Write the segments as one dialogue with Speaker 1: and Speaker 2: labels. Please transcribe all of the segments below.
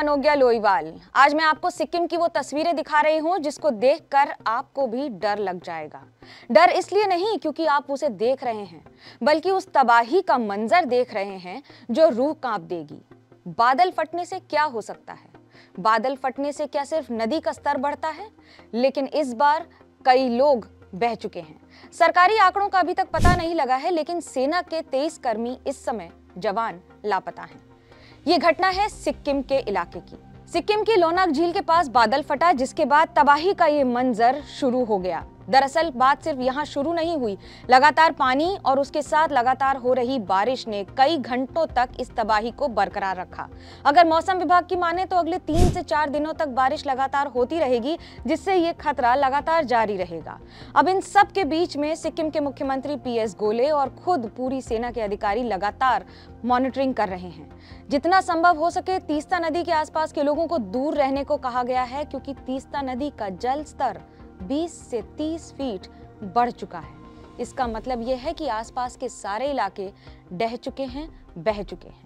Speaker 1: मनोज्ञा लोईवाल। आज मैं आपको सिक्किम की वो तस्वीरें दिखा रही हूँ जिसको देखकर आपको भी डर लग जाएगा। डर इसलिए नहीं क्योंकि आप उसे देख रहे हैं, बल्कि उस तबाही का मंजर देख रहे हैं जो रूह कांप देगी। बादल फटने से क्या हो सकता है? बादल फटने से क्या सिर्फ नदी का स्तर बढ़ता है? लेकिन इस बार कई लोग बह चुके हैं। सरकारी आंकड़ों का अभी तक पता नहीं लगा है, लेकिन सेना के 23 कर्मी इस समय जवान लापता हैं। ये घटना है सिक्किम के इलाके की। सिक्किम की लोनाक झील के पास बादल फटा, जिसके बाद तबाही का ये मंजर शुरू हो गया। दरअसल बात सिर्फ यहाँ शुरू नहीं हुई, लगातार पानी और उसके साथ लगातार हो रही बारिश ने कई घंटों तक इस तबाही को बरकरार रखा। अगर मौसम विभाग की माने तो अगले 3 से 4 दिनों तक बारिश लगातार होती रहेगी, जिससे ये खतरा लगातार जारी रहेगा। अब इन सब के बीच में सिक्किम के मुख्यमंत्री PS गोले और खुद पूरी सेना के अधिकारी लगातार मॉनिटरिंग कर रहे हैं। जितना संभव हो सके तीस्ता नदी के आसपास के लोगों को दूर रहने को कहा गया है, क्योंकि तीस्ता नदी का जल स्तर 20 से 30 फीट बढ़ चुका है। इसका मतलब यह है कि आसपास के सारे इलाके ढह चुके हैं, बह चुके हैं।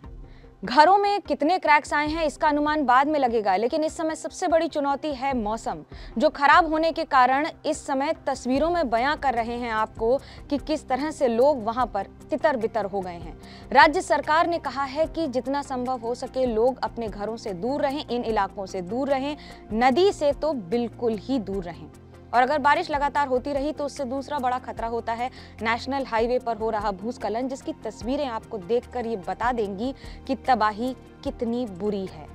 Speaker 1: घरों में कितने क्रैक्स आए हैं इसका अनुमान बाद में लगेगा, लेकिन इस समय सबसे बड़ी चुनौती है मौसम, जो खराब होने के कारण इस समय तस्वीरों में बयां कर रहे हैं आपको कि किस तरह से लोग वहां पर तितर बितर हो गए हैं। राज्य सरकार ने कहा है कि जितना संभव हो सके लोग अपने घरों से दूर रहें, इन इलाकों से दूर रहें, नदी से तो बिल्कुल ही दूर रहें। और अगर बारिश लगातार होती रही तो उससे दूसरा बड़ा खतरा होता है नेशनल हाईवे पर हो रहा भूस्खलन, जिसकी तस्वीरें आपको देखकर ये बता देंगी कि तबाही कितनी बुरी है।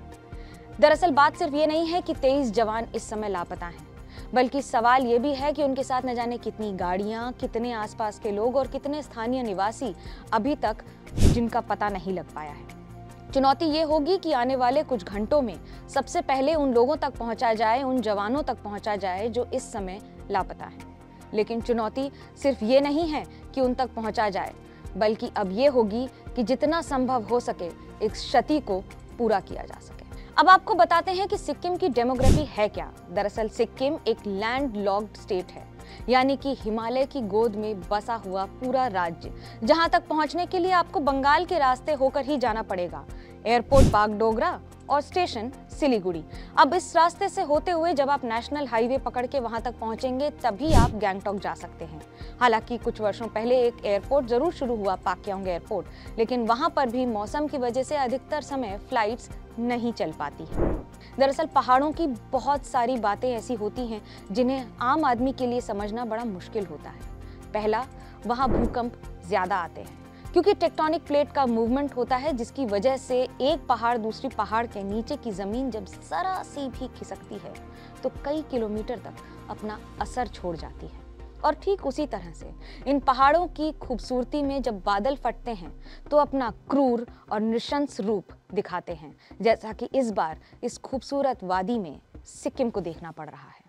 Speaker 1: दरअसल बात सिर्फ ये नहीं है कि 23 जवान इस समय लापता हैं, बल्कि सवाल ये भी है कि उनके साथ न जाने कितनी गाड़ियां, कितने आसपास के लोग और कितने स्थानीय निवासी अभी तक जिनका पता नहीं लग पाया है। चुनौती ये होगी कि आने वाले कुछ घंटों में सबसे पहले उन लोगों तक पहुंचा जाए, उन जवानों तक पहुंचा जाए जो इस समय लापता हैं। लेकिन चुनौती सिर्फ ये नहीं है कि उन तक पहुंचा जाए, बल्कि अब ये होगी कि जितना संभव हो सके इस क्षति को पूरा किया जा सके। अब आपको बताते हैं कि सिक्किम की डेमोग्राफी है क्या। दरअसल सिक्किम एक लैंड लॉक्ड स्टेट है, यानी कि हिमालय की गोद में बसा हुआ पूरा राज्य, जहां तक पहुंचने के लिए आपको बंगाल के रास्ते होकर ही जाना पड़ेगा। एयरपोर्ट बागडोगरा और स्टेशन सिलीगुड़ी। अब इस रास्ते से होते हुए जब आप नेशनल हाईवे पकड़ के वहां तक पहुंचेंगे तभी आप गैंगटॉक जा सकते हैं। हालांकि कुछ वर्षों पहले एक एयरपोर्ट जरूर शुरू हुआ, पाक्योंग एयरपोर्ट, लेकिन वहां पर भी मौसम की वजह से अधिकतर समय फ्लाइट्स नहीं चल पाती है। दरअसल पहाड़ों की बहुत सारी बातें ऐसी होती हैं जिन्हें आम आदमी के लिए समझना बड़ा मुश्किल होता है। पहला, वहां भूकंप ज्यादा आते हैं, क्योंकि टेक्टोनिक प्लेट का मूवमेंट होता है, जिसकी वजह से एक पहाड़ दूसरी पहाड़ के नीचे की जमीन जब जरा सी भी खिसकती है तो कई किलोमीटर तक अपना असर छोड़ जाती है। और ठीक उसी तरह से इन पहाड़ों की खूबसूरती में जब बादल फटते हैं तो अपना क्रूर और नृशंस रूप दिखाते हैं, जैसा कि इस बार इस खूबसूरत वादी में सिक्किम को देखना पड़ रहा है।